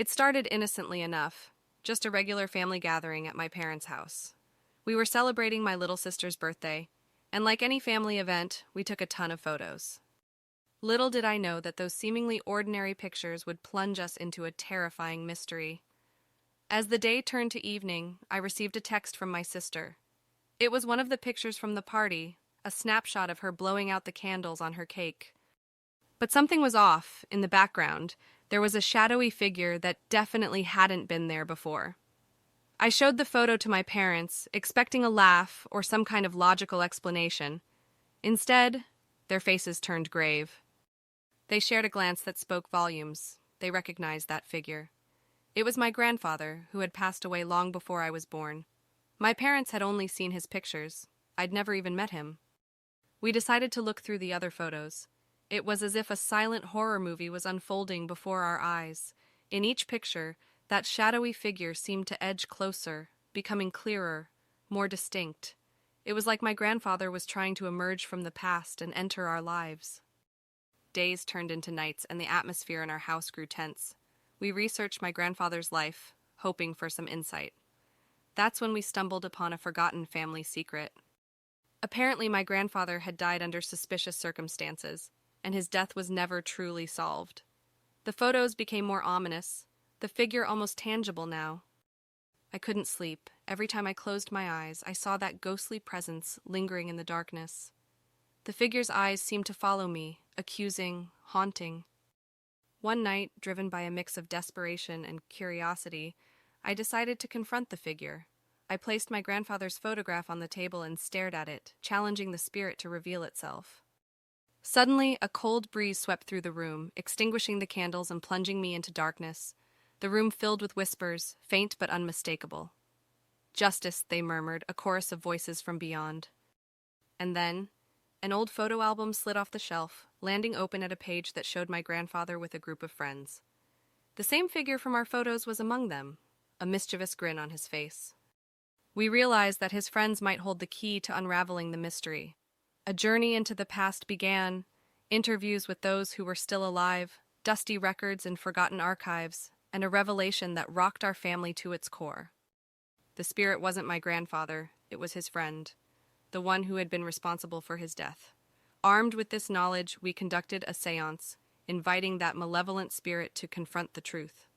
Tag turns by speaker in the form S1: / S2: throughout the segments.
S1: It started innocently enough, just a regular family gathering at my parents' house. We were celebrating my little sister's birthday, and like any family event, we took a ton of photos. Little did I know that those seemingly ordinary pictures would plunge us into a terrifying mystery. As the day turned to evening, I received a text from my sister. It was one of the pictures from the party, a snapshot of her blowing out the candles on her cake. But something was off. In the background, there was a shadowy figure that definitely hadn't been there before. I showed the photo to my parents, expecting a laugh or some kind of logical explanation. Instead, their faces turned grave. They shared a glance that spoke volumes. They recognized that figure. It was my grandfather, who had passed away long before I was born. My parents had only seen his pictures. I'd never even met him. We decided to look through the other photos. It was as if a silent horror movie was unfolding before our eyes. In each picture, that shadowy figure seemed to edge closer, becoming clearer, more distinct. It was like my grandfather was trying to emerge from the past and enter our lives. Days turned into nights, and the atmosphere in our house grew tense. We researched my grandfather's life, hoping for some insight. That's when we stumbled upon a forgotten family secret. Apparently, my grandfather had died under suspicious circumstances, and his death was never truly solved. The photos became more ominous, the figure almost tangible now. I couldn't sleep. Every time I closed my eyes, I saw that ghostly presence lingering in the darkness. The figure's eyes seemed to follow me, accusing, haunting. One night, driven by a mix of desperation and curiosity, I decided to confront the figure. I placed my grandfather's photograph on the table and stared at it, challenging the spirit to reveal itself. Suddenly, a cold breeze swept through the room, extinguishing the candles and plunging me into darkness. The room filled with whispers, faint but unmistakable. "Justice," they murmured, a chorus of voices from beyond. And then, an old photo album slid off the shelf, landing open at a page that showed my grandfather with a group of friends. The same figure from our photos was among them, a mischievous grin on his face. We realized that his friends might hold the key to unraveling the mystery. A journey into the past began, interviews with those who were still alive, dusty records and forgotten archives, and a revelation that rocked our family to its core. The spirit wasn't my grandfather, it was his friend, the one who had been responsible for his death. Armed with this knowledge, we conducted a séance, inviting that malevolent spirit to confront the truth.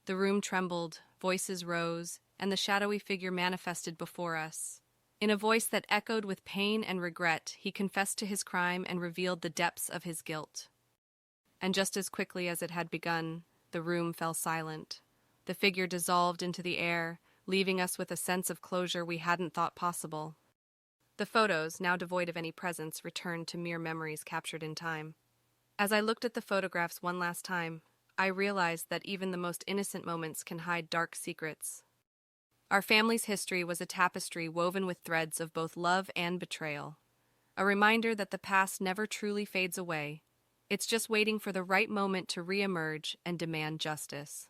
S1: The room trembled, voices rose, and the shadowy figure manifested before us. In a voice that echoed with pain and regret, he confessed to his crime and revealed the depths of his guilt. And just as quickly as it had begun, the room fell silent. The figure dissolved into the air, leaving us with a sense of closure we hadn't thought possible. The photos, now devoid of any presence, returned to mere memories captured in time. As I looked at the photographs one last time, I realized that even the most innocent moments can hide dark secrets. Our family's history was a tapestry woven with threads of both love and betrayal. A reminder that the past never truly fades away. It's just waiting for the right moment to reemerge and demand justice.